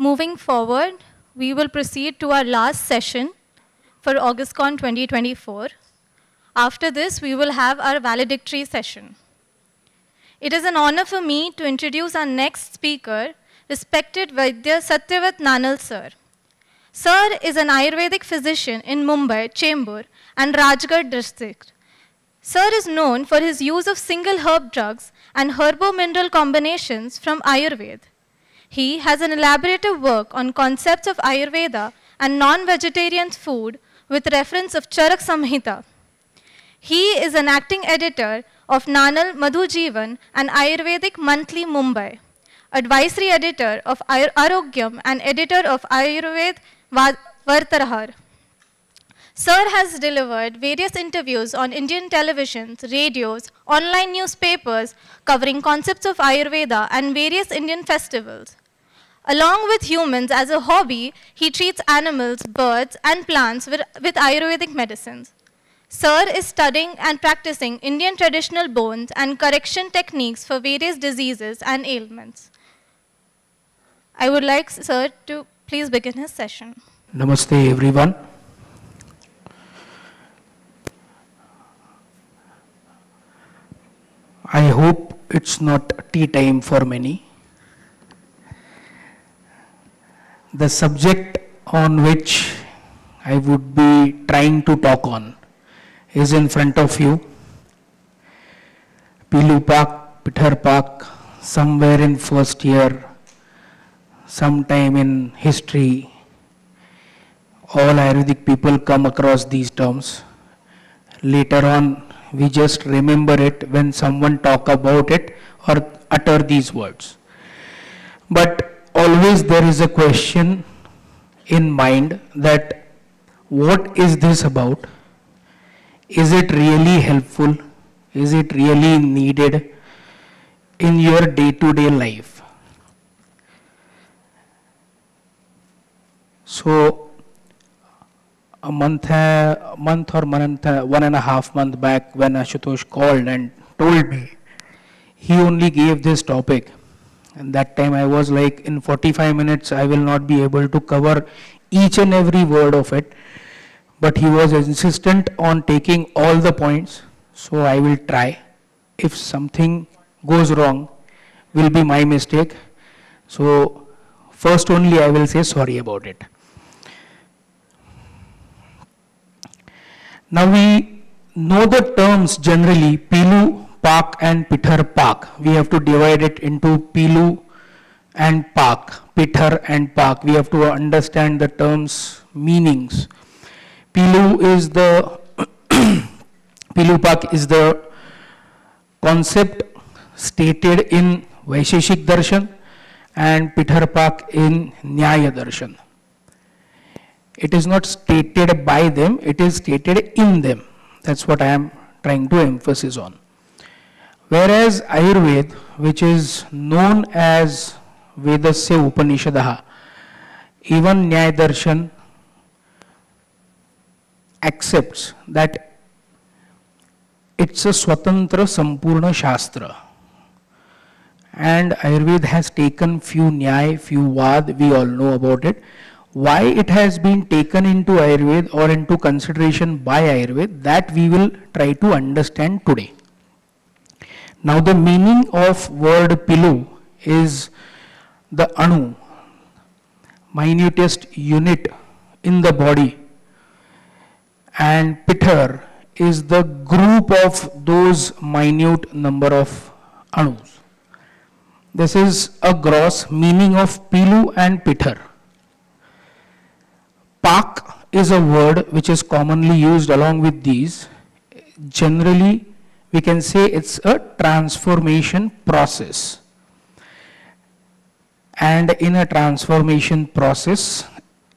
Moving forward, we will proceed to our last session for AUGUSTCON 2024. After this, we will have our valedictory session. It is an honor for me to introduce our next speaker, respected Vaidya Satyavrat Nanal sir. Sir is an Ayurvedic physician in Mumbai, Chembur and Rajgarh district. Sir is known for his use of single herb drugs and herbo-mineral combinations from Ayurveda. He has an elaborative work on concepts of Ayurveda and non-vegetarian food with reference of Charak Samhita. He is an acting editor of Nanal Madhujeevan and Ayurvedic Monthly Mumbai, advisory editor of Arogyam and editor of Ayurveda Vartarahar. Sir has delivered various interviews on Indian televisions, radios, online newspapers covering concepts of Ayurveda and various Indian festivals. Along with humans as a hobby, he treats animals, birds, and plants with Ayurvedic medicines. Sir is studying and practicing Indian traditional bones and correction techniques for various diseases and ailments. I would like Sir to please begin his session. Namaste everyone. I hope it's not tea time for many. The subject on which I would be trying to talk on is in front of you. Pilupak, Pitharpak, somewhere in first year, sometime in history, all Ayurvedic people come across these terms. Later on, we just remember it when someone talk about it or utter these words. But always there is a question in mind that what is this about? Is it really helpful? Is it really needed in your day-to-day life? So a month or 1.5 months back when Ashutosh called and told me, he only gave this topic. And that time I was like, in 45 minutes I will not be able to cover each and every word of it. But he was insistent on taking all the points, so I will try. If something goes wrong, will be my mistake. So first only I will say sorry about it. Now we know the terms generally, Pilu, Pak and Pitharpak. We have to divide it into Pilu and Pak, Pithar and Pak. We have to understand the terms' meanings. Pilu is the Pilupak is the concept stated in Vaisheshik Darshan and Pitharpak in Nyaya Darshan. It is not stated by them, it is stated in them. That's what I am trying to emphasize on. Whereas Ayurveda, which is known as Vedasya Upanishadaha, even Nyaya Darshan accepts that it's a Swatantra Sampurna Shastra. And Ayurveda has taken few Nyaya, few Vad, we all know about it. Why it has been taken into Ayurveda or into consideration by Ayurveda, that we will try to understand today. Now the meaning of word Pilu is the Anu, minutest unit in the body, and Pithar is the group of those minute number of Anus. This is a gross meaning of Pilu and Pithar. Pak is a word which is commonly used along with these. Generally, we can say it's a transformation process. And in a transformation process,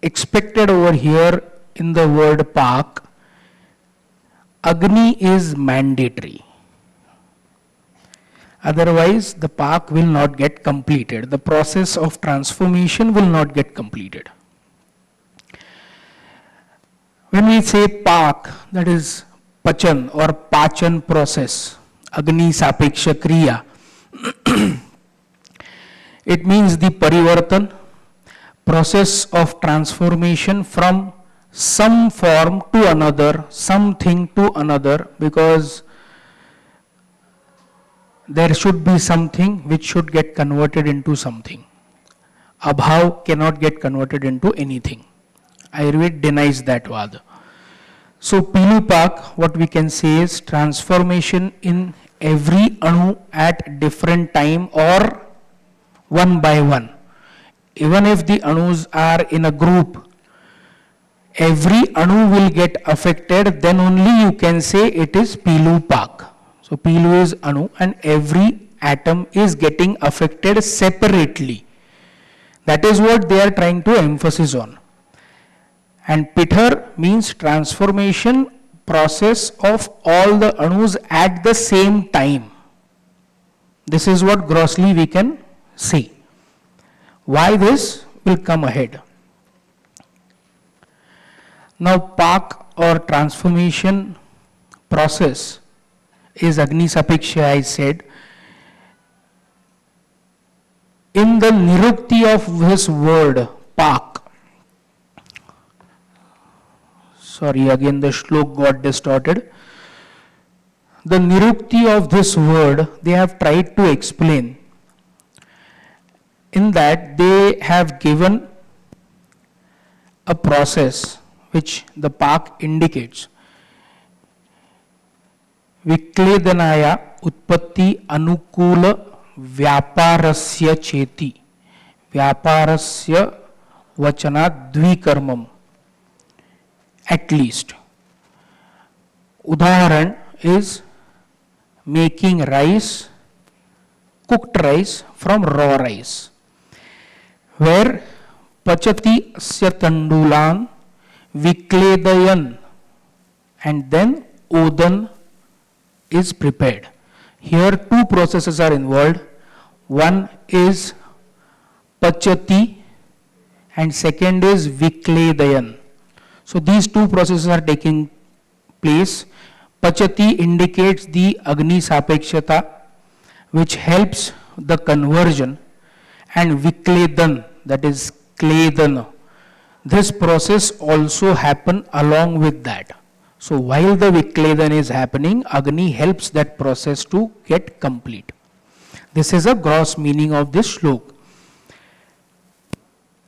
expected over here in the word Pak, Agni is mandatory. Otherwise, the Pak will not get completed. The process of transformation will not get completed. When we say Pak, that is Pachan or Pachan process, Agni Sapeksha Kriya, it means the Parivartan. process of transformation from some form to another, something to another, because there should be something which should get converted into something. Abhav cannot get converted into anything. Ayurveda denies that Vada. So Pilupak, what we can say is transformation in every anu at different time or one by one. Even if the anus are in a group, every anu will get affected, then only you can say it is Pilupak. So Pilu is anu and every atom is getting affected separately. That is what they are trying to emphasize on. And Pithar means transformation process of all the anus at the same time. This is what grossly we can see. Why this will come ahead. Now Pak or transformation process is Agni Sapiksha, I said. In the Nirukti of this word, Pak, sorry, again the shlok got distorted. The Nirukti of this word, they have tried to explain. In that, they have given a process which the Pak indicates. Vikledanaya utpatti anukula vyaparasya cheti. Vyaparasya vachana dvikarmam. At least. Udaharan is making rice, cooked rice from raw rice, where pachati asya tandulan vikledayan and then odan is prepared. Here two processes are involved. One is pachati and second is vikledayan. So these two processes are taking place. Pachati indicates the Agni Sapekshata, which helps the conversion, and Vikledan, that is Kledan. This process also happen along with that. So while the Vikledan is happening, Agni helps that process to get complete. This is a gross meaning of this shlok.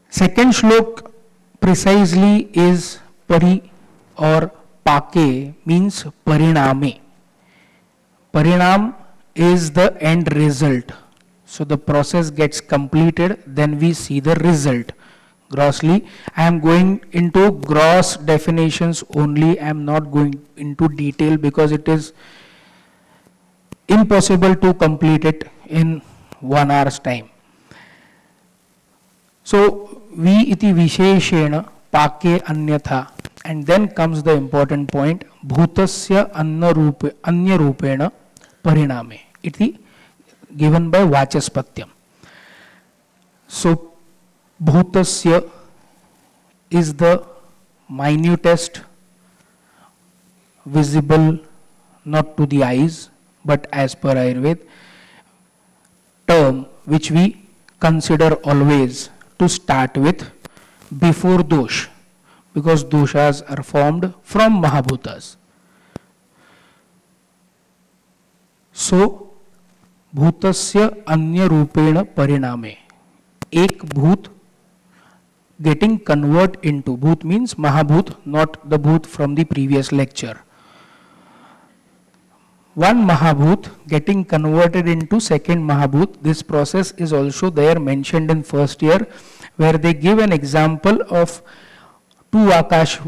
Second shlok precisely is Pari or Pake means Pariname. Parinam is the end result. So the process gets completed, then we see the result. Grossly, I am going into gross definitions only. I am not going into detail because it is impossible to complete it in 1 hour's time. So, vi iti visheshena pake anyatha, and then comes the important point, bhutasya anya rupena pariname, iti given by Vachaspatyam. So, bhutasya is the minutest visible, not to the eyes, but as per Ayurveda, term which we consider always to start with before dosh, because doshas are formed from Mahabhutas. So, bhutasya anya rupena pariname, ek bhut getting convert into, bhut means Mahabhut, not the bhut from the previous lecture. One Mahabhut getting converted into second Mahabhut. This process is also there mentioned in first year, where they give an example of two Akash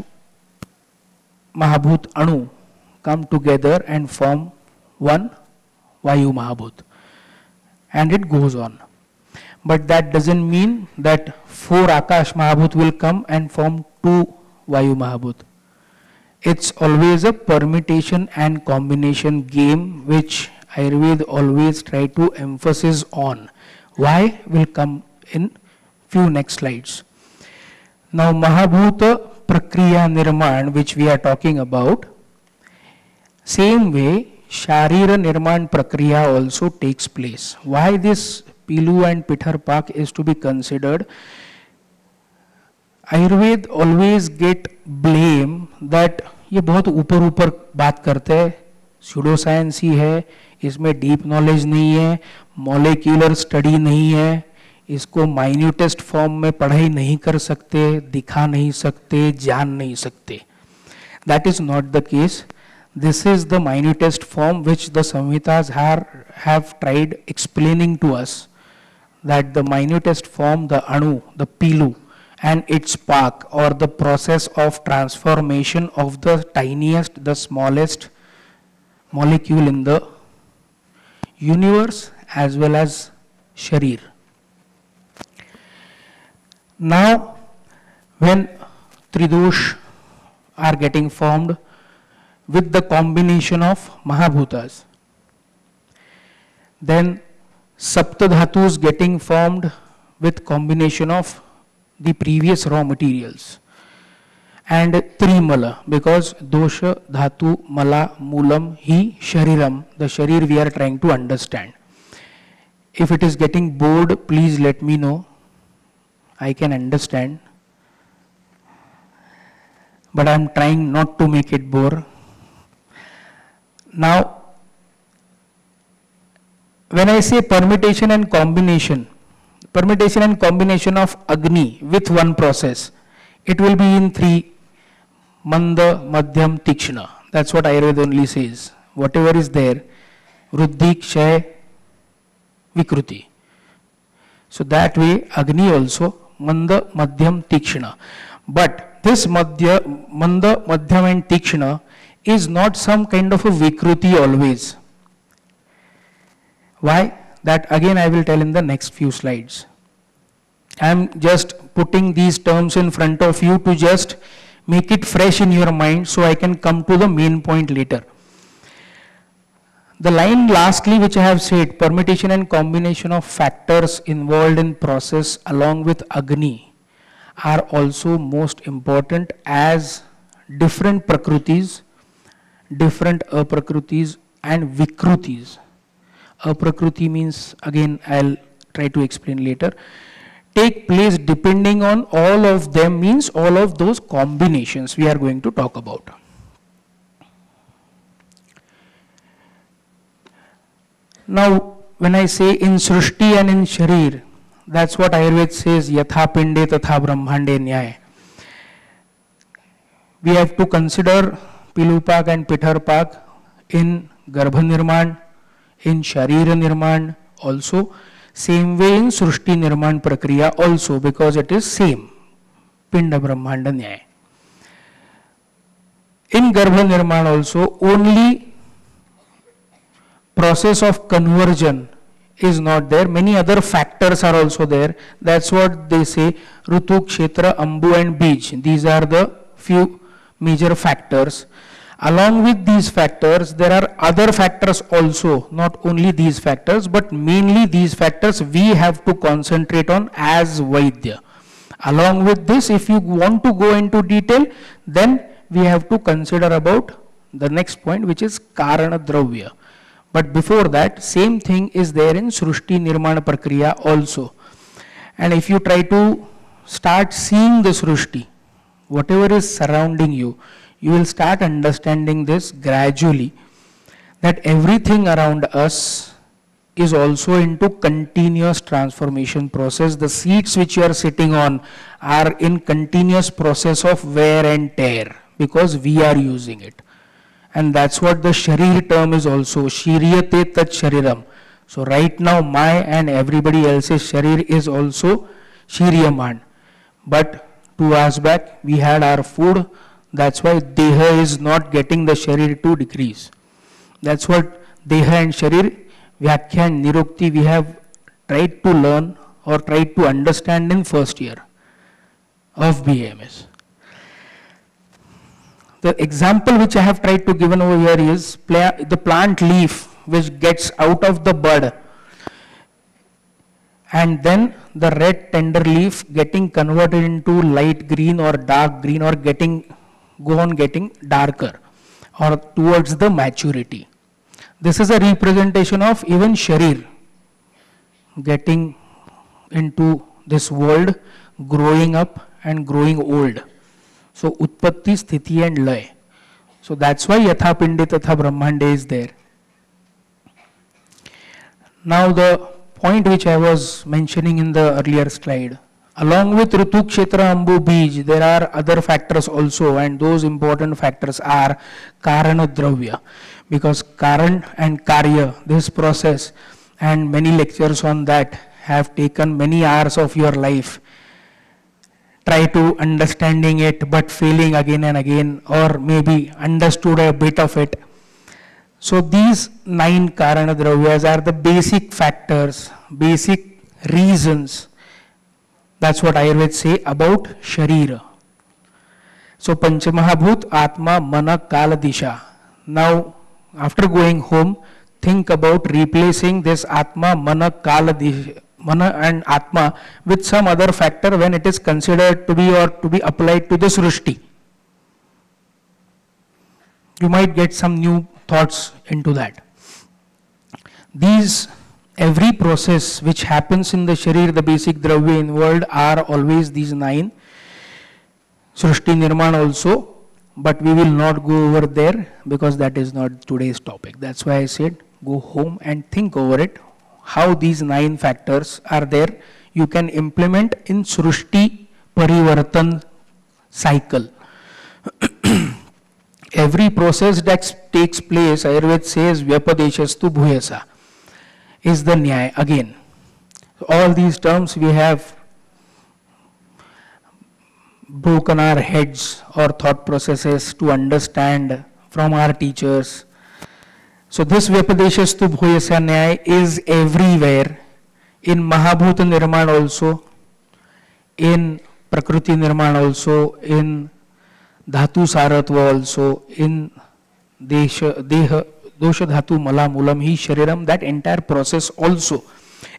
Mahabhut Anu come together and form one Vayu Mahabhut. And it goes on. But that doesn't mean that 4 Akash Mahabhut will come and form 2 Vayu Mahabhut. It's always a permutation and combination game which Ayurveda always try to emphasize on. Why will come in few next slides. Now Mahabhuta Prakriya Nirman, which we are talking about, same way Sharira Nirman Prakriya also takes place. Why this Pilu and Pitharpak is to be considered? Ayurveda always get blame that ये बहुत ऊपर ऊपर बात करते हैं, pseudo science ही है, इसमें deep knowledge नहीं है, मॉलिक्यूलर स्टडी नहीं है, इसको माइन्यूटेस्ट फॉर्म में पढ़ाई नहीं कर सकते, दिखा नहीं सकते, जान नहीं सकते. That is not the case. This is the minutest form which the Samhitas have tried explaining to us, that the minutest form, the Anu, the Pilu, and its spark, or the process of transformation of the tiniest, the smallest molecule in the universe as well as Sharir. Now, when Tridosh are getting formed with the combination of Mahabhutas, then Saptadhatus getting formed with combination of the previous raw materials, and Trimala, because Dosha, Dhatu, Mala, Moolam, Hi, Shariram, the Sharir we are trying to understand. If it is getting bored, please let me know. I can understand, but I am trying not to make it bore. Now, when I say permutation and combination of Agni with one process, it will be in three: Manda, Madhyam, Tikshna. That's what Ayurveda only says. Whatever is there, Vruddhi, Kshay, Vikruti. So that way, Agni also, Manda, Madhyam, Tikshna. But this Manda, Madhyam and Tikshna is not some kind of a Vikruti always. Why? That again I will tell in the next few slides. I am just putting these terms in front of you to just make it fresh in your mind so I can come to the main point later. The line lastly which I have said, permutation and combination of factors involved in process along with Agni are also most important, as different Prakrutis, different Aprakrutis and Vikrutis. Aprakruti means, again I'll try to explain later, take place depending on all of them, means all of those combinations we are going to talk about. Now, when I say in Srishti and in Sharir, that's what Ayurveda says, Yatha Pinde Tatha Brahmande Nyaya. We have to consider Pilupak and Pitharpak in Garbha Nirman, in Sharira Nirman also, same way in Srishti Nirman Prakriya also, because it is same, Pinda Brahmanda Nyaya. In Garbha Nirman also, only process of conversion is not there, many other factors are also there. That's what they say, Rutu, Kshetra, Ambu and Bij. These are the few major factors. Along with these factors, there are other factors also, not only these factors, but mainly these factors we have to concentrate on as Vaidya. Along with this, if you want to go into detail, then we have to consider about the next point, which is Karana Dravya. But before that, same thing is there in Srishti Nirmana Prakriya also. And if you try to start seeing the Srishti, whatever is surrounding you, you will start understanding this gradually, that everything around us is also into continuous transformation process. The seats which you are sitting on are in continuous process of wear and tear, because we are using it. And that's what the Sharir term is also, Shiriyate Tat Shariram. So right now my and everybody else's Sharir is also Shiriyaman. But 2 hours back we had our food, that's why Deha is not getting the Sharir to decrease. That's what Deha and Sharir, Vyakhya and Nirukti we have tried to learn or tried to understand in first year of BAMS. The example which I have tried to give over here is the plant leaf which gets out of the bud, and then the red tender leaf getting converted into light green or dark green, or getting darker or towards the maturity. This is a representation of even Sharir getting into this world, growing up and growing old. So Utpatti, Sthiti and Lay. So that's why Yatha Pindi Tatha Brahmande is there. Now the point which I was mentioning in the earlier slide, along with Ritu, Kshetra, Ambu, Bij, there are other factors also, and those important factors are Karana Dravya. Because Karan and Karya, this process, and many lectures on that have taken many hours of your life. Try to understanding it but failing again and again, or maybe understood a bit of it. So these 9 Karana Dravyas are the basic factors, basic reasons. That's what Ayurveda say about Sharira. So Panchamahabhut, Atma, Mana, Kala, Disha. Now after going home, think about replacing this Atma, Mana, Kala, Disha, Mana and Atma with some other factor when it is considered to be or to be applied to the Srushti. You might get some new thoughts into that. These, every process which happens in the Sharir, the basic Dravya involved are always these 9. Srushti Nirman also, but we will not go over there because that is not today's topic. That's why I said go home and think over it. How these 9 factors are there, you can implement in Srushti Parivartan cycle. Every process that takes place, Ayurveda says, Vyapadeshastu Bhuyasa, is the Nyaya again. All these terms we have broken our heads or thought processes to understand from our teachers. So this Vyapadeshastu Bhuyasa Nyaya is everywhere, in Mahabhuta Nirman also, in Prakriti Nirman also, in Dhatu Saratva also, in Deha, Dosha Dhatu Mala Mulam Hi Shariram, that entire process also.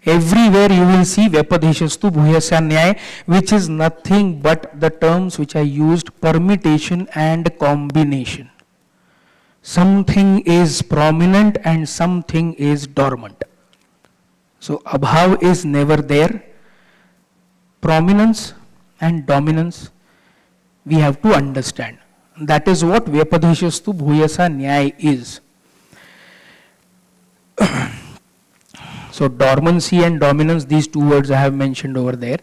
Everywhere you will see Vyapadeshastu Bhuyasa Nyaya, which is nothing but the terms which I used, permutation and combination. Something is prominent and something is dormant. So Abhav is never there. Prominence and dominance we have to understand. That is what Vyapadeshastu Bhuyasa Nyaya is. So dormancy and dominance, these 2 words I have mentioned over there.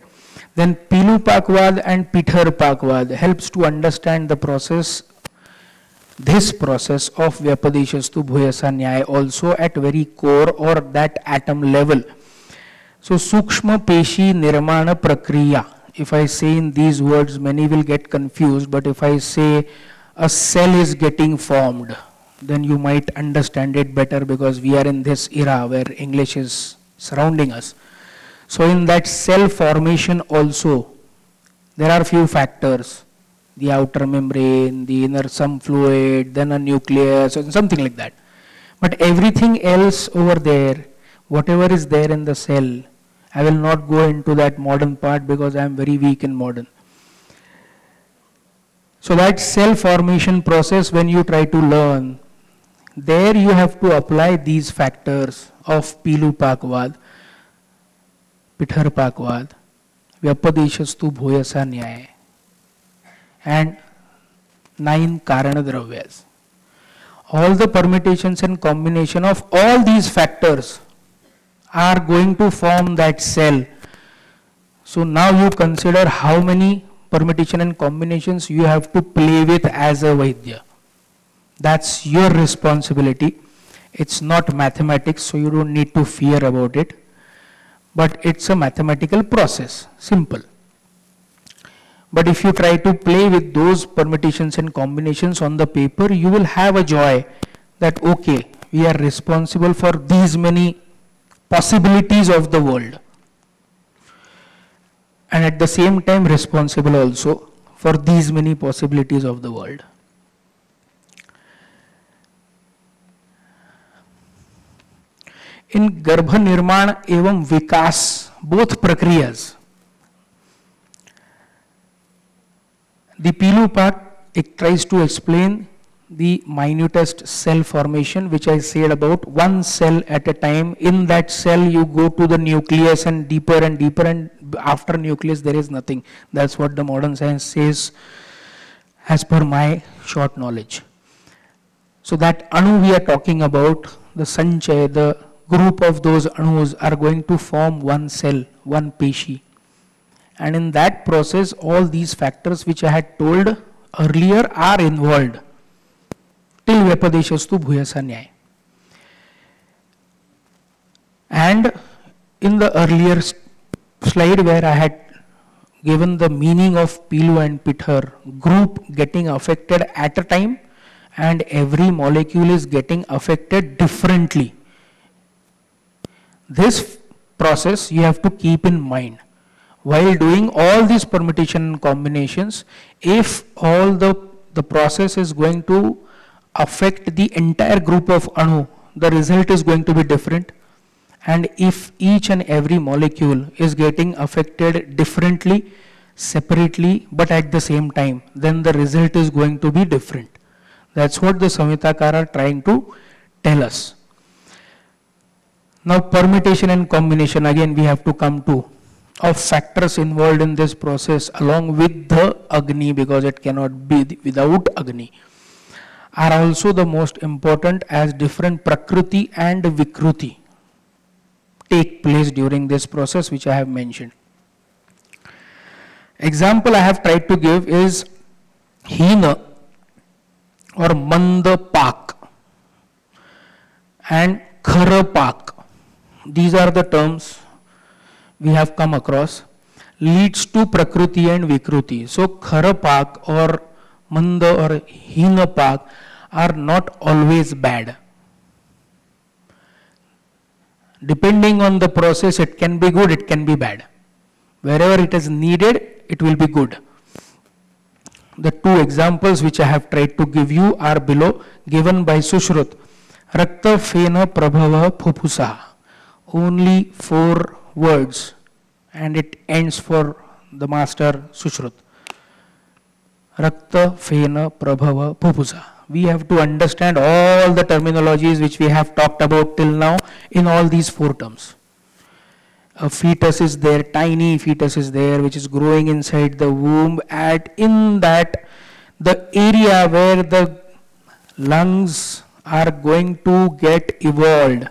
Then Pilupak Vada and Pitharpakavada helps to understand the process, this process of Vyapadeshastu Bhuyasa Nyaya also at very core or that atom level. So Sukshma Peshi Nirmana Prakriya. If I say in these words, many will get confused, but if I say a cell is getting formed, then you might understand it better because we are in this era where English is surrounding us. So in that cell formation also, there are few factors. The outer membrane, the inner some fluid, then a nucleus, and something like that. But everything else over there, whatever is there in the cell, I will not go into that modern part because I am very weak in modern. So that cell formation process, when you try to learn, there you have to apply these factors of Pilupak Vada, Pitharpakavada, Vyapadeshastu Bhuyasa Nyaya, and 9 Karana Dravyas. All the permutations and combination of all these factors are going to form that cell. So now you consider how many permutation and combinations you have to play with as a Vaidya. That's your responsibility. It's not mathematics, so you don't need to fear about it. But it's a mathematical process, simple. But if you try to play with those permutations and combinations on the paper, you will have a joy that, okay, we are responsible for these many possibilities of the world. And at the same time responsible also for these many possibilities of the world. In Garbha Nirman evam Vikas, both prakriyas, the Pilupak, it tries to explain the minutest cell formation, which I said about one cell at a time. In that cell you go to the nucleus and deeper, and after nucleus there is nothing. That's what the modern science says as per my short knowledge. So that anu we are talking about, the sanchay, the group of those anus are going to form one cell, one peshi. And in that process all these factors which I had told earlier are involved. Till vyapadeshastu bhuyasa nyaya. And in the earlier slide where I had given the meaning of Pilu and Pithar, group getting affected at a time and every molecule is getting affected differently. This process you have to keep in mind. While doing all these permutation and combinations, if all the process is going to affect the entire group of anu, the result is going to be different. And if each and every molecule is getting affected differently, separately, but at the same time, then the result is going to be different. That's what the Samhitakara are trying to tell us. Now permutation and combination, again we have to come to, of factors involved in this process along with the Agni, because it cannot be without Agni, are also the most important, as different Prakriti and Vikruti take place during this process which I have mentioned. Example I have tried to give is Hina or Manda Pak and Khara Pak. These are the terms we have come across, leads to Prakriti and Vikruti. So Khara Pak or Manda or Hina Pak are not always bad. Depending on the process, it can be good, it can be bad. Wherever it is needed, it will be good. The two examples which I have tried to give you are below, given by Sushrut. Rakta Fena Prabhava Phupusa. Only 4 words, and it ends for the master Sushrut. Rakta Fena Prabhava Phupusa. We have to understand all the terminologies which we have talked about till now in all these 4 terms. A fetus is there, tiny fetus is there, which is growing inside the womb, and in that the area where the lungs are going to get evolved,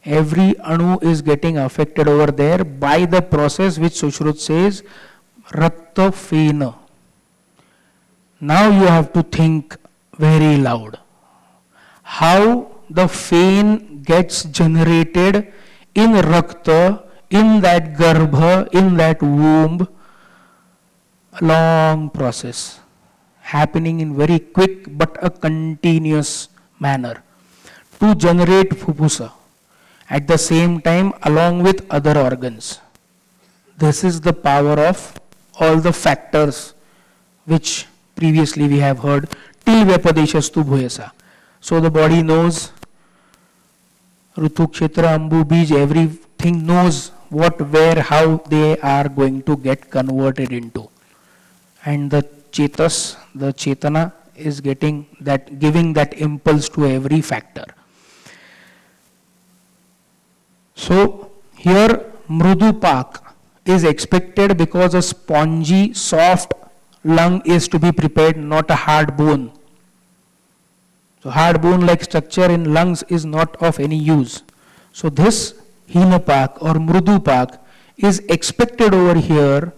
every anu is getting affected over there by the process which Sushrut says Rakta Fena. Now you have to think very loud. How the fane gets generated in Rakta, in that Garbha, in that womb, a long process happening in very quick but a continuous manner to generate Phupusa at the same time along with other organs. This is the power of all the factors which previously we have heard, till vyapadeshastu bhuyasa. So the body knows, Rutu, Kshetra, Ambu, Bij, everything knows what, where, how they are going to get converted into. And the Chetas, the Chetana is getting that, giving that impulse to every factor. So here Mrudu Pak is expected because a spongy, soft lung is to be prepared, not a hard bone. So hard bone like structure in lungs is not of any use. So this Hina Pak or Mrudu Pak is expected over here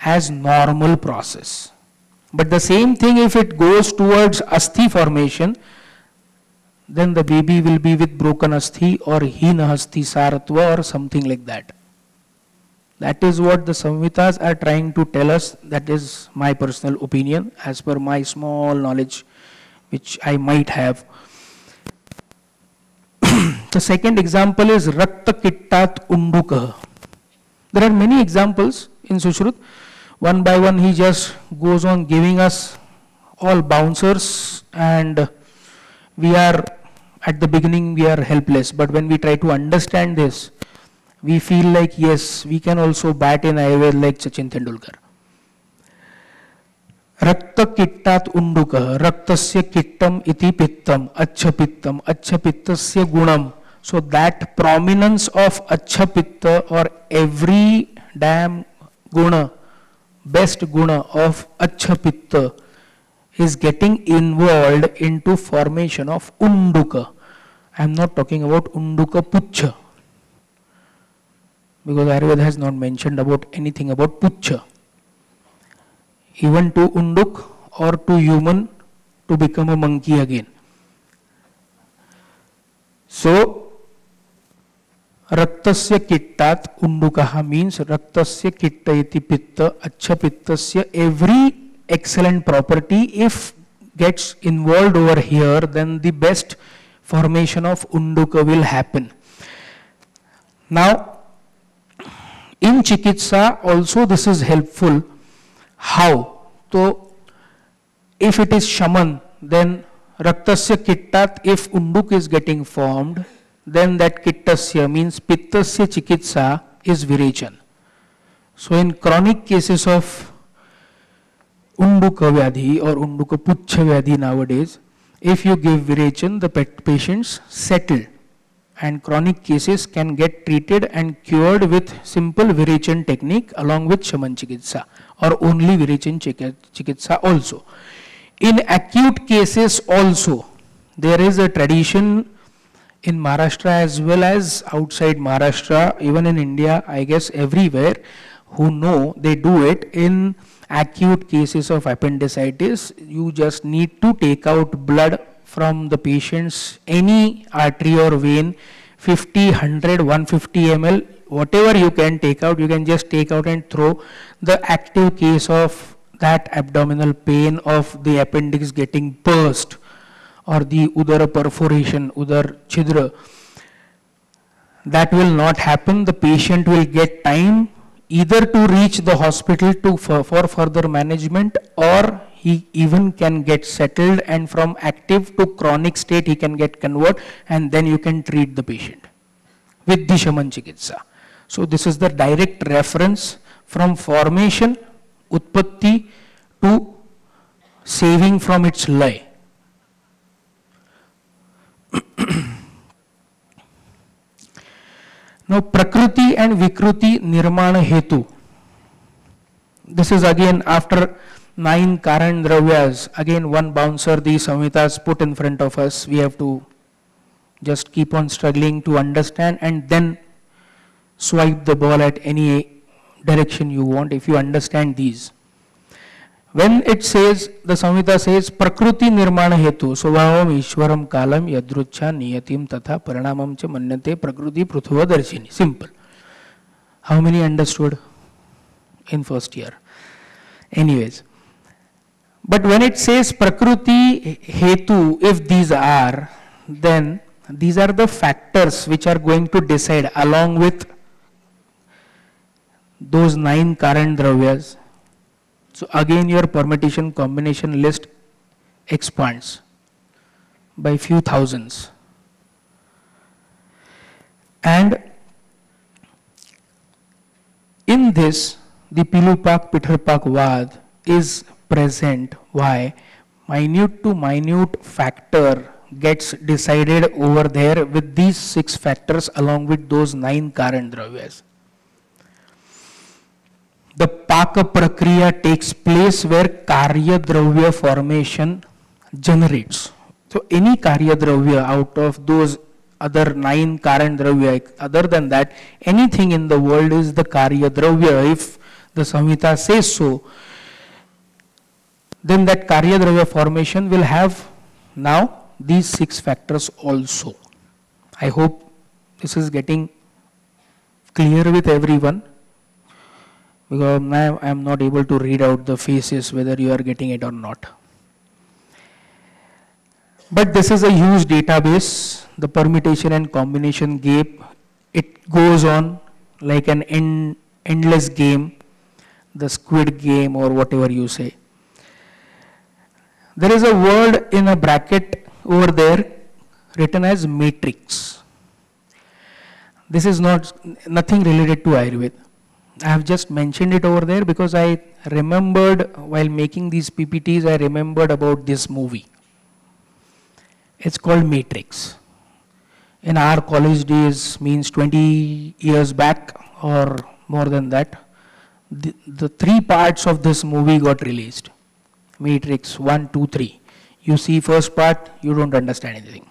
as normal process. But the same thing, if it goes towards Asthi formation, then the baby will be with broken Asthi or Hina Asthi Saratva or something like that. That is what the Samhitas are trying to tell us. That is my personal opinion as per my small knowledge which I might have. The second example is Rakta Kittat Unduka. There are many examples in Sushrut. One by one he just goes on giving us all bouncers, and we are at the beginning we are helpless, but when we try to understand this, we feel like yes, we can also bat in Ayurveda like Sachin Tendulkar. रक्त किट्टात उंडुकः रक्तस्य किट्टम इति पित्तम अच्छा पित्तस्य गुणम. So that prominence of अच्छा pitta or every damn guna, best guna of अच्छा pitta is getting involved into formation of unduka. I am not talking about unduka puchha, because Ayurveda has not mentioned about anything about puchha. Even to unduk or to human to become a monkey again. So raktasya kittat undukaha means raktasya kitta iti pitta अच्छा pittasya, every excellent property if gets involved over here, then the best formation of unduka will happen. Now in chikitsa also this is helpful. How? So if it is shaman, then raktasya kittat, if unduk is getting formed, then that kittasya means pittasya chikitsa is virechan. So in chronic cases of unduka vyadhi or unduka puchha vyadhi nowadays, if you give virechan, the patients settle, and chronic cases can get treated and cured with simple virechan technique along with shaman chikitsa, or only virechan chikitsa also. In acute cases also, there is a tradition in Maharashtra as well as outside Maharashtra, even in India, I guess everywhere, who know they do it. In acute cases of appendicitis, you just need to take out blood from the patient's any artery or vein, 50, 100, 150 ml, whatever you can take out, you can just take out and throw. The active case of that abdominal pain of the appendix getting burst or the udara perforation, udar chidra, that will not happen. The patient will get time either to reach the hospital for further management, or he even can get settled, and from active to chronic state he can get convert, and then you can treat the patient with the shaman chikitsa. So this is the direct reference from formation, utpatti, to saving from its lay. Now prakriti and vikruti nirmana hetu. This is again after 9 karan dravyas. Again one bouncer the samhitas put in front of us. We have to just keep on struggling to understand and then swipe the ball at any direction you want if you understand these. When it says, the Samhita says, Prakriti Nirmana Hetu, Svabhavam Ishwaram Kalam Yadrucha Niyatim Tatha Paranamam Cha Manyate Prakriti Pruthuva Darshini. Simple. How many understood in first year? Anyways. But when it says Prakriti Hetu, if these are, then these are the factors which are going to decide along with those 9 Karan Dravyas. So again your permutation combination list expands by few thousands. And in this, the Pilupak Pitharpakavada is present. Why? Minute to minute factor gets decided over there with these 6 factors along with those 9 Karan Dravyas. The Paka Prakriya takes place where Karya Dravya formation generates. So any Karya Dravya out of those other 9 Karan Dravya, other than that, anything in the world is the Karya Dravya. If the Samhita says so, then that Karya Dravya formation will have now these 6 factors also. I hope this is getting clear with everyone, because now I am not able to read out the faces whether you are getting it or not. But this is a huge database, the permutation and combination game. It goes on like an endless game, the squid game or whatever you say. There is a word in a bracket over there written as matrix. This is nothing related to Ayurveda. I have just mentioned it over there because I remembered while making these PPTs, I remembered about this movie. It's called Matrix. In our college days, means 20 years back or more than that, the three parts of this movie got released. Matrix 1, 2, 3. You see first part, you don't understand anything.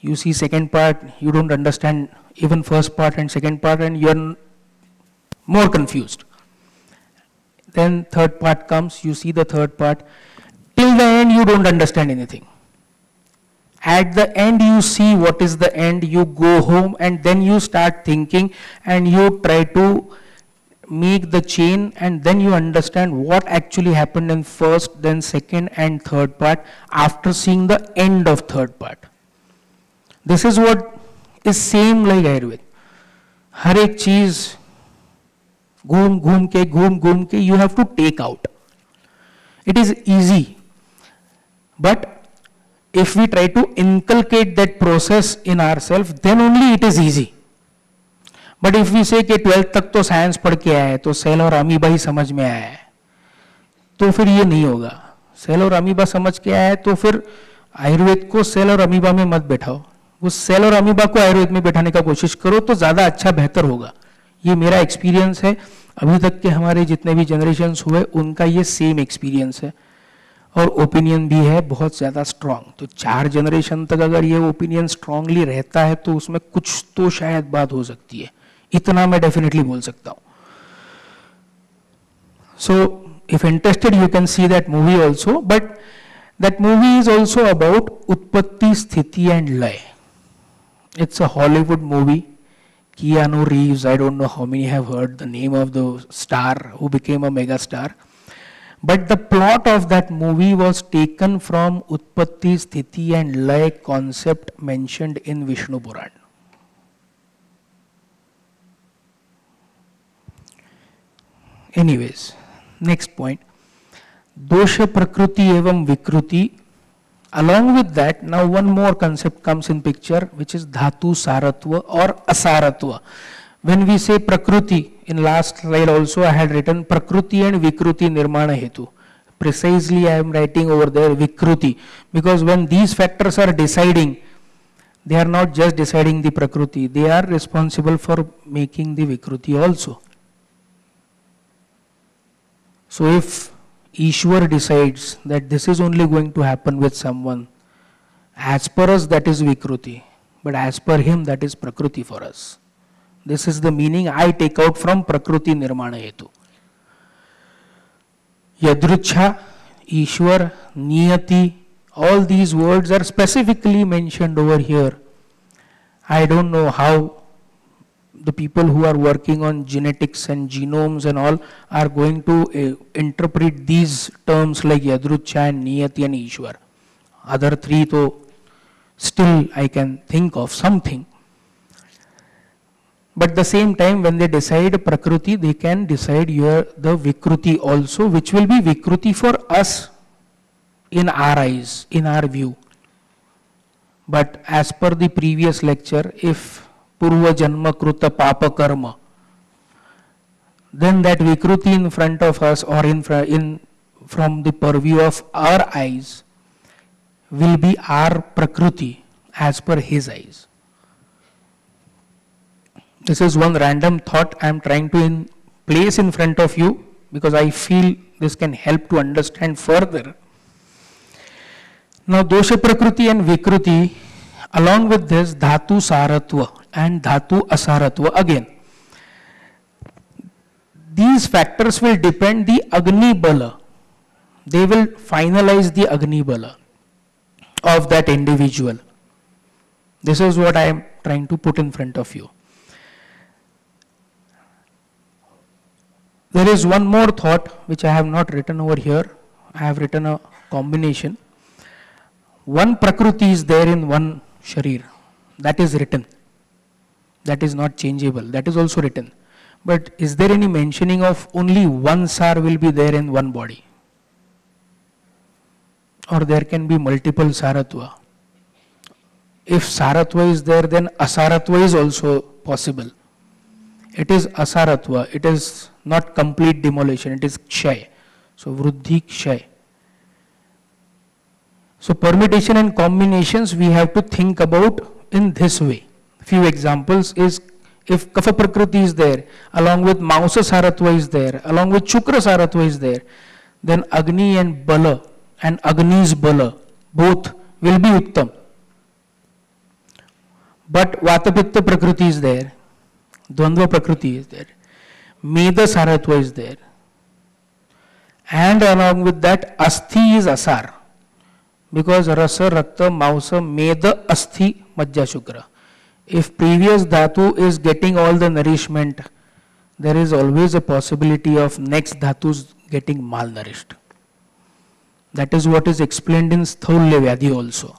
You see second part, you don't understand even first part and second part, and you're more confused. Then third part comes, you see the third part. Till the end, you don't understand anything. At the end, you see what is the end, you go home, and then you start thinking, and you try to make the chain, and then you understand what actually happened in first, then second and third part after seeing the end of third part. This is what is same like Ayurveda. हर एक चीज घूम घूम के you have to take out. It is easy, but if we try to inculcate that process in ourselves, then only it is easy. But if we say कि 12th तक तो science पढ़ के आया है, तो सेल और अमीबा ही समझ में आया है, तो फिर ये नहीं होगा. सेल और अमीबा समझ के आया है, तो फिर आयुर्वेद को सेल और अमीबा में मत बैठाओ. वो सेल और अमीबा को आयुर्वेद में बैठाने का कोशिश करो तो ज़्यादा अच्छा बेहतर होगा. ये मेरा एक्सपीरियंस है. अभी तक के हमारे जितने भी जनरेशन्स हुए उनका ये सेम एक्सपीरियंस है और ओपिनियन भी है बहुत ज़्यादा स्ट्रांग. तो 4 जनरेशन तक अगर ये ओपिनियन स्ट्रांगली रहता है तो उसमें कुछ तो शायद बात हो सकती है. इतना मैं डेफिनेटली बोल सकता हूँ. So if interested you can see that movie also, but that movie is also about उत्पत्ति, स्थिति एंड लय. It's a Hollywood movie. Keanu Reeves, I don't know how many have heard the name of the star who became a mega star. But the plot of that movie was taken from Utpatti, Sthiti and Lay concept mentioned in Vishnu Puran. Anyways, next point. Dosha Prakriti evam Vikruti. Along with that, now one more concept comes in picture, which is Dhatu Saratva or Asaratva. When we say Prakriti, in last slide also I had written Prakriti and Vikruti Nirmana Hetu. Precisely I am writing over there Vikruti, because when these factors are deciding, they are not just deciding the Prakriti, they are responsible for making the Vikruti also. So if Ishwar decides that this is only going to happen with someone, as per us that is Vikruti, but as per him that is Prakriti for us. This is the meaning I take out from Prakriti Nirmana Hetu. Yadrucha, Ishwar, Niyati, all these words are specifically mentioned over here. I don't know how the people who are working on genetics and genomes and all are going to interpret these terms like Yadrucha and Niyati and Ishwar. Other three though still I can think of something. But at the same time when they decide Prakriti, they can decide the Vikruti also, which will be Vikruti for us in our eyes, in our view. But as per the previous lecture, if Purva Janma Kruta Papa Karma, then that Vikruti in front of us or from the purview of our eyes will be our Prakriti as per his eyes. This is one random thought I am trying to place in front of you because I feel this can help to understand further. Now Dosha Prakriti and Vikruti, along with this Dhatu Saratva and Dhatu Asaratva again. These factors will depend the Agni Bala. They will finalize the Agni Bala of that individual. This is what I am trying to put in front of you. There is one more thought which I have not written over here. I have written a combination. One Prakriti is there in one Sharir. That is written. That is not changeable. That is also written. But is there any mentioning of only one Sar will be there in one body? Or there can be multiple Saratva? If Saratva is there, then Asaratva is also possible. It is asaratva. It is not complete demolition. It is kshay. So vruddhi kshay. So permutation and combinations we have to think about in this way. Few examples is, if kapha prakriti is there, along with mausa saratva is there, along with chukra saratva is there, then agni and bala and agni's bala both will be uttam. But vata pitta prakriti is there, dvandva prakriti is there, meda saratva is there, and along with that asthi is asar, because rasa, rakta, mausa, meda, asthi, majja, shukra. If previous dhatu is getting all the nourishment, there is always a possibility of next dhatus getting malnourished. That is what is explained in Sthaulya Vyadhi also.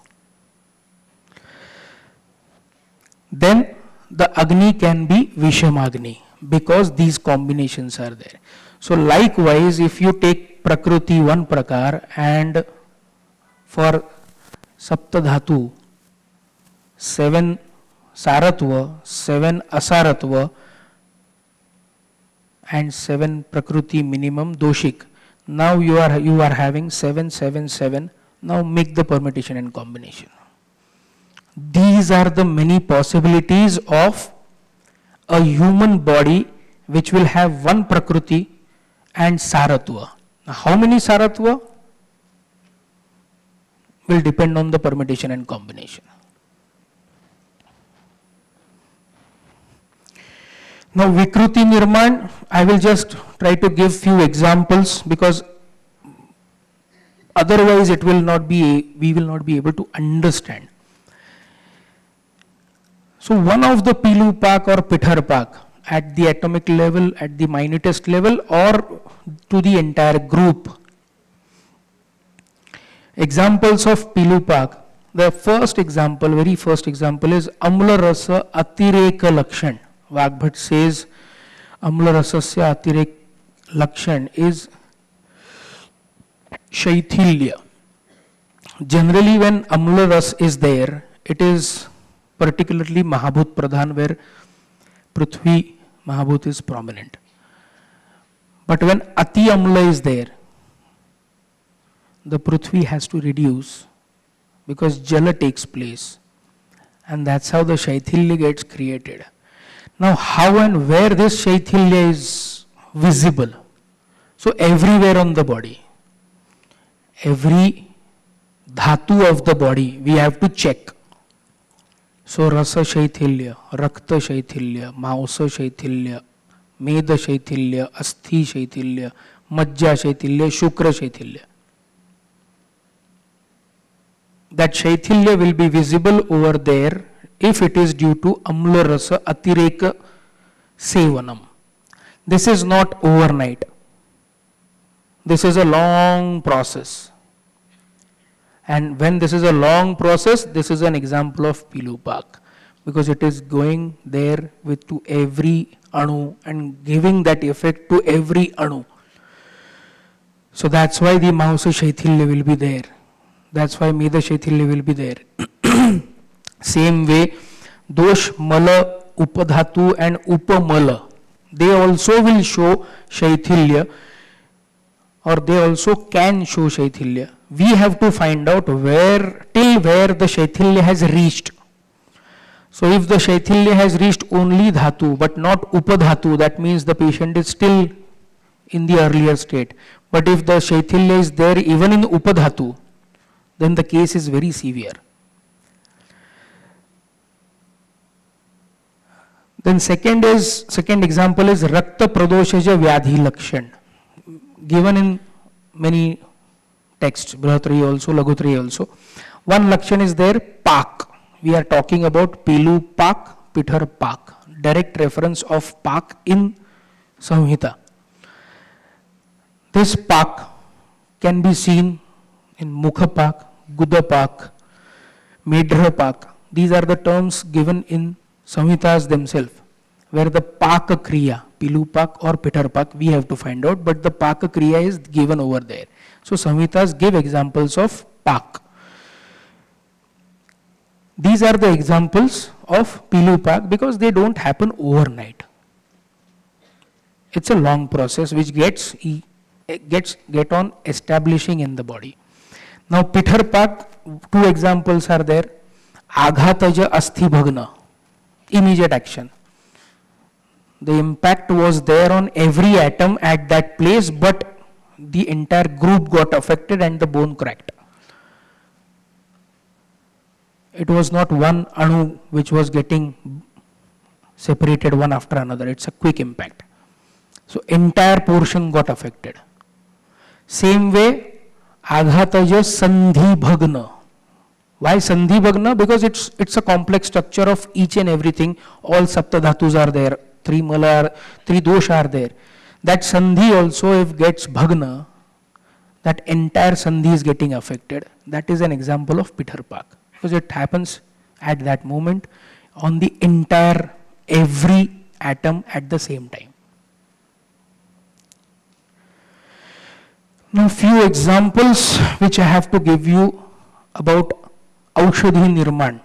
Then the Agni can be Vishamagni, because these combinations are there. So likewise, if you take Prakriti one prakar, and for Sapta Dhatu 7 Saratva, 7 Asaratva and 7 Prakriti minimum Doshik, now you are having 7, 7, 7. Now make the permutation and combination. These are the many possibilities of a human body which will have one Prakriti and Saratva. Now how many Saratva will depend on the permutation and combination. Now Vikruti Nirman, I will just try to give few examples, because otherwise we will not be able to understand. So one of the Pilupak or Pitharpak at the atomic level, at the minutest level, or to the entire group. Examples of Pilupak. The first example, very first example is Amla Rasa Atireka Lakshan. Vagbhat says Amla Rasasya Atirek Lakshan is Shaithilya. Generally when Amla Ras is there, it is particularly Mahabhut Pradhan, where Prithvi Mahabhut is prominent. But when Ati Amla is there, the Prithvi has to reduce, because Jala takes place, and that's how the Shaithilya gets created. Now how and where this Shaithilya is visible? So everywhere on the body, every dhatu of the body we have to check. So Rasa Shaithilya, Rakta Shaithilya, Mausa Shaithilya, Meda Shaithilya, Asthi Shaithilya, Majja Shaithilya, Shukra Shaithilya. That Shaithilya will be visible over there if it is due to Amla Rasa Atireka Sevanam. This is not overnight. This is a long process. And when this is a long process, this is an example of Pilupak, because it is going there with to every anu and giving that effect to every anu. So that's why the Mausa Shaithilya will be there. That's why Meda Shaithilya will be there. Same way, Dosh, Mala, Upadhatu and Upamala, they also will show Shaithilya, or they also can show Shaithilya. We have to find out where, till where the Shaithilya has reached. So if the Shaithilya has reached only Dhatu but not Upadhatu, that means the patient is still in the earlier state. But if the Shaithilya is there even in Upadhatu, then the case is very severe. Then second example is Rakta Pradoshaja Vyadhi Lakshan, given in many texts, Brihatrayi also, Laghutrayi also. One Lakshan is there, Pak. We are talking about Pilupak Pitharpak, direct reference of Pak in Samhita. This Pak can be seen in Mukhapak, Gudapak, Medrapak. These are the terms given in Samhitas themselves, where the Paka Kriya, Pilupak or Pitharpak, we have to find out, but the Paka Kriya is given over there. So Samhitas give examples of Pak. These are the examples of Pilupak because they don't happen overnight. It's a long process which gets on establishing in the body. Now Pitharpak, two examples are there. Aghataja Asthi Bhagna, immediate action. The impact was there on every atom at that place, but the entire group got affected and the bone cracked. It was not one anu which was getting separated one after another. It's a quick impact. So entire portion got affected. Same way, Aghataja Sandhi Bhagna. Why Sandhi Bhagna? Because it's a complex structure of each and everything. All Saptadhatus are there. 3 mala, 3 dosha are there. That Sandhi also, if gets Bhagna, that entire Sandhi is getting affected. That is an example of Pitharpak. Because it happens at that moment on the entire, every atom at the same time. Now few examples which I have to give you about Aushadhi Nirman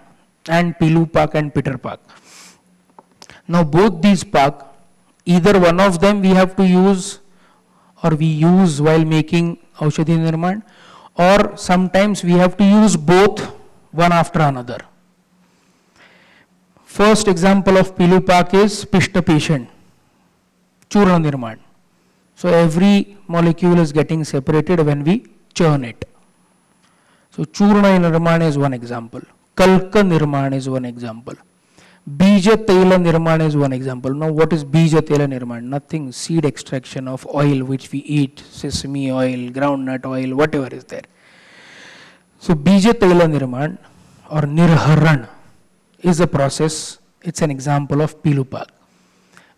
and Pilupak and Pitharpak. Now both these pak, either one of them we have to use or we use while making Aushadhi Nirman, or sometimes we have to use both one after another. First example of Pilupak is Pishta patient, Churna Nirman. So every molecule is getting separated when we churn it. So Churna Nirman is one example. Kalka Nirman is one example. Bija Tela Nirman is one example. Now what is Bija Tela Nirman? Nothing, seed extraction of oil which we eat, sesame oil, groundnut oil, whatever is there. So Bija Tela Nirman or Nirharan is a process, it's an example of Pilupak,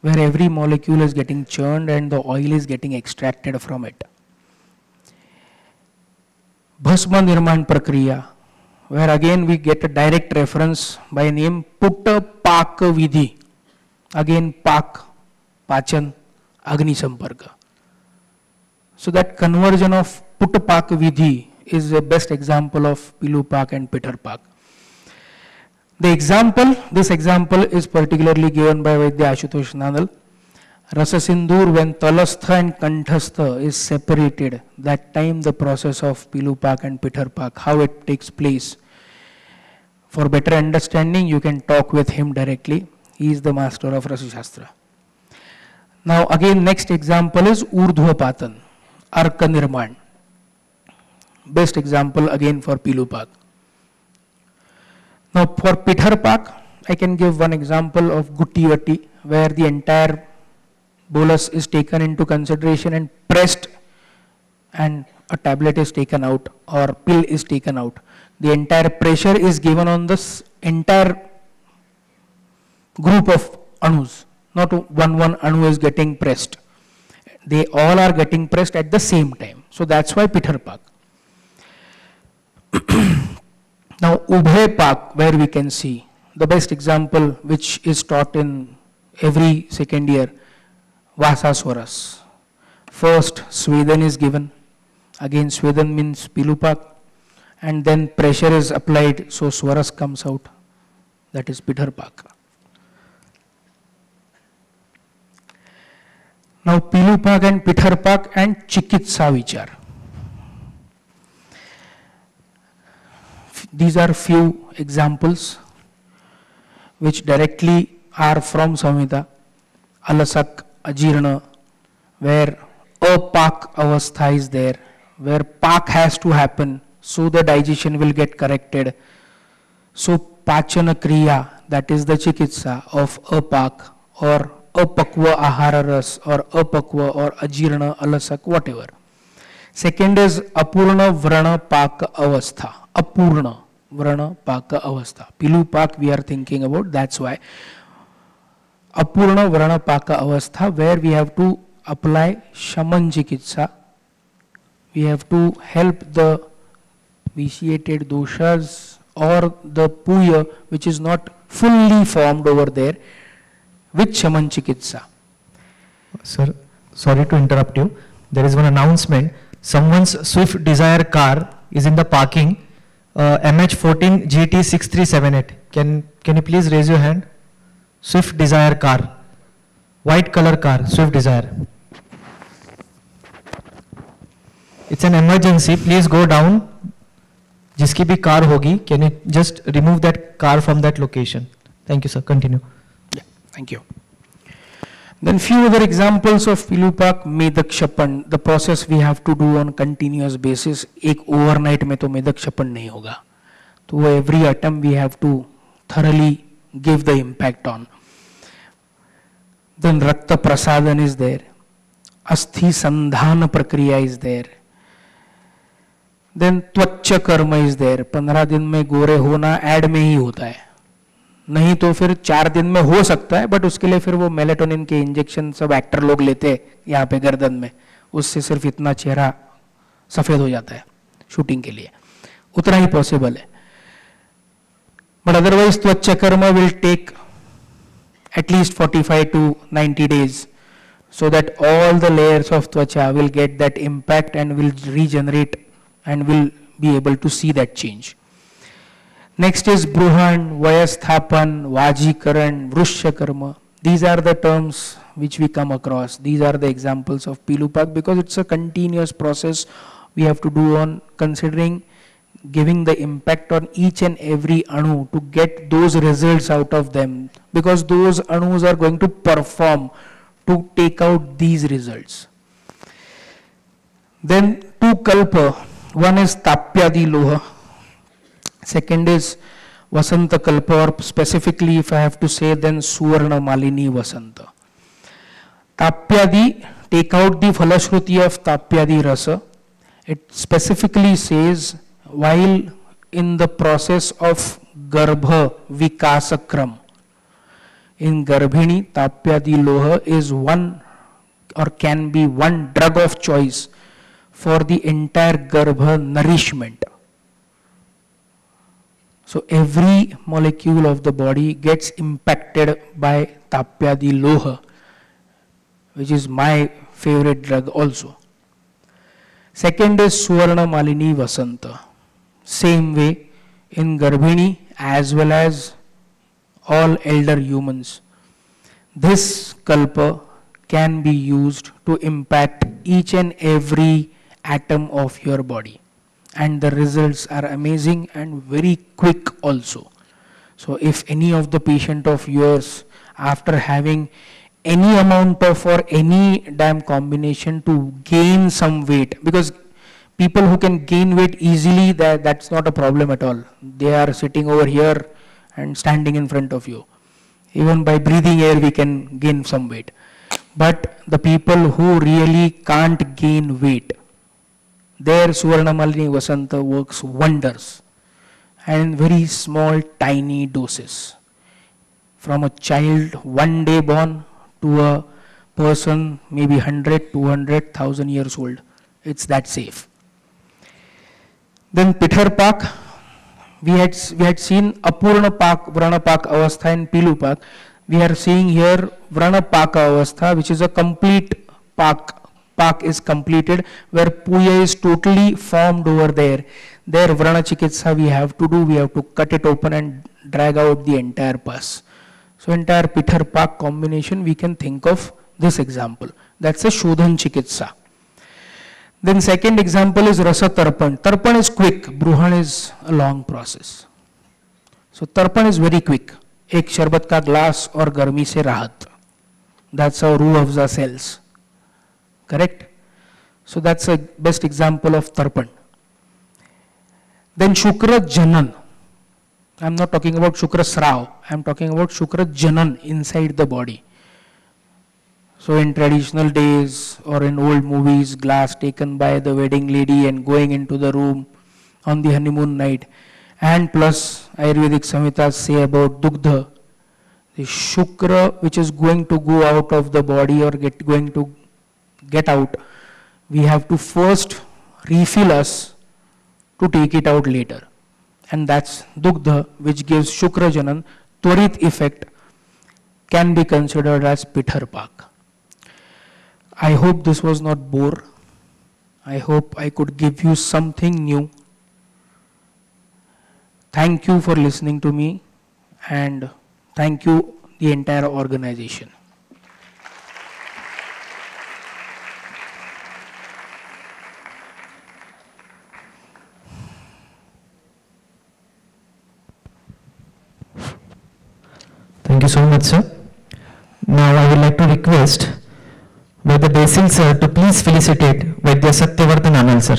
where every molecule is getting churned and the oil is getting extracted from it. Bhasma Nirman Prakriya, where again we get a direct reference by name Putta Paka Vidhi. Again Pak, Pachan, Agni Samparka. So that conversion of Putta Paka Vidhi is the best example of Pilupak and Pitharpak. The example, this example is particularly given by Vaidya Ashutosh Nanal. Rasa Sindur, when Talastha and Kanthastha is separated, that time the process of Pilupak and Pitharpak, how it takes place. For better understanding, you can talk with him directly. He is the master of Rasa Shastra. Now again, next example is Urdhva Patan, Arka Nirman. Best example again for Pilupak. Now for Pitharpak, I can give one example of Guttivati, where the entire bolus is taken into consideration and pressed and a tablet is taken out or pill is taken out. The entire pressure is given on this entire group of anus. Not one anu is getting pressed. They all are getting pressed at the same time. So that's why Pitharpak. Now Ubhay Pak, where we can see the best example which is taught in every second year, Vasaswaras. First Svedan is given, again Svedan means Pilupak, and then pressure is applied, so Swaras comes out, that is Pitharpak. Now Pilupak and Pitharpak and Chikitsa Vichar. These are few examples which directly are from Samhita. Alasak, Ajirna, where Apak Avastha is there, where Pak has to happen, so the digestion will get corrected. So Pachana Kriya, that is the Chikitsa of Apak or Apakva Ahararas or Apakva or Ajirna, Alasak, whatever. Second is Apurna Vrana Paka Avastha. Apurna Vrana Paka Avastha. Pilupak we are thinking about, that's why. Apurna Vrana Paka Avastha, where we have to apply Shaman Chikitsa. We have to help the vitiated doshas or the puya which is not fully formed over there with Shaman Chikitsa. Sir, sorry to interrupt you. There is one announcement. Someone's Swift Desire car is in the parking. MH14 GT6378. Can you please raise your hand? Swift Desire car. white color car, Swift Desire. It's an emergency. Please go down. जिसकी भी car होगी, can you just remove that car from that location? Thank you, sir. Continue. Yeah, thank you. Then few other examples of Pilupak Medakshapan. The process we have to do on continuous basis. एक overnight में तो Medakshapan नहीं होगा. तो every atom we have to thoroughly give the impact on. Then Rakta Prasadan is there. Asthi Sandhana Prakriya is there. Then त्वचा कर्म is there. 15 दिन में गोरे होना एड में ही होता है, नहीं तो फिर 4 दिन में हो सकता है, बट उसके लिए फिर वो मेलेटोनिन के इंजेक्शन सब एक्टर लोग लेते हैं यहाँ पे गर्दन में, उससे सिर्फ इतना चेहरा सफेद हो जाता है शूटिंग के लिए, उतना ही पॉसिबल है. बट अदरवाइज त्वचा कर्म will take at least 45 to 90 days so that all the layers of twacha will get that impact and will regenerate and will be able to see that change. Next is Bruhan, Vayasthapan, Vajikaran, Vrushakarma. These are the terms which we come across. These are the examples of Pilupak because it's a continuous process we have to do on considering giving the impact on each and every anu to get those results out of them, because those anus are going to perform to take out these results. Then two kalpa. One is Tapyadi Loha, second is Vasanta Kalpa, or specifically if I have to say then Suvarna Malini Vasanta. Tapyadi, take out the Phalashruti of Tapyadi Rasa. It specifically says while in the process of Garbha Vikasakram. In Garbhini, Tapyadi Loha is one or can be one drug of choice for the entire Garbha nourishment. So every molecule of the body gets impacted by Tapyadi Loha, which is my favorite drug also. Second is Suvarna Malini Vasanta. Same way in Garbhini as well as all elder humans. This kalpa can be used to impact each and every atom of your body, and the results are amazing and very quick also. So if any of the patient of yours, after having any amount of or any damn combination to gain some weight, because people who can gain weight easily, that's not a problem at all. They are sitting over here and standing in front of you. Even by breathing air we can gain some weight. But the people who really can't gain weight, their Suvarna Malini Vasanta works wonders, and in very small tiny doses. From a child 1 day born to a person maybe 100, 200, 1,000 years old. It's that safe. Then Pitharpak, we had seen Apurna Pak, Vrana Pak Avastha and Pilupak. We are seeing here Vrana Paka Avastha, which is a complete Pak. Pak is completed, where Puya is totally formed over there. There Vrana Chikitsa we have to do, we have to cut it open and drag out the entire pus. So entire Pitharpak combination we can think of this example. That's a Shodhan Chikitsa. Then second example is Rasa Tarpan. Tarpan is quick, Bruhan is a long process. So Tarpan is very quick. एक शरबत का glass और गर्मी से राहत. That's how Rooh Afza cells. Correct? So that's a best example of Tarpan. Then Shukra Janan. I'm not talking about Shukra Srav. I'm talking about Shukra Janan inside the body. So in traditional days or in old movies, glass taken by the wedding lady and going into the room on the honeymoon night. And plus Ayurvedic Samhitas say about Dugdha, the Shukra which is going to go out of the body or going to get out, we have to first refill us to take it out later. And that's Dugdha, which gives Shukra Janan, Twarit effect, can be considered as Pitharpak. I hope this was not bore. I hope I could give you something new. Thank you for listening to me, and thank you the entire organization. you so much, sir. Now I would like to request Vaidya Basil sir to please felicitate Vaidya Satyavrat and Nanal sir.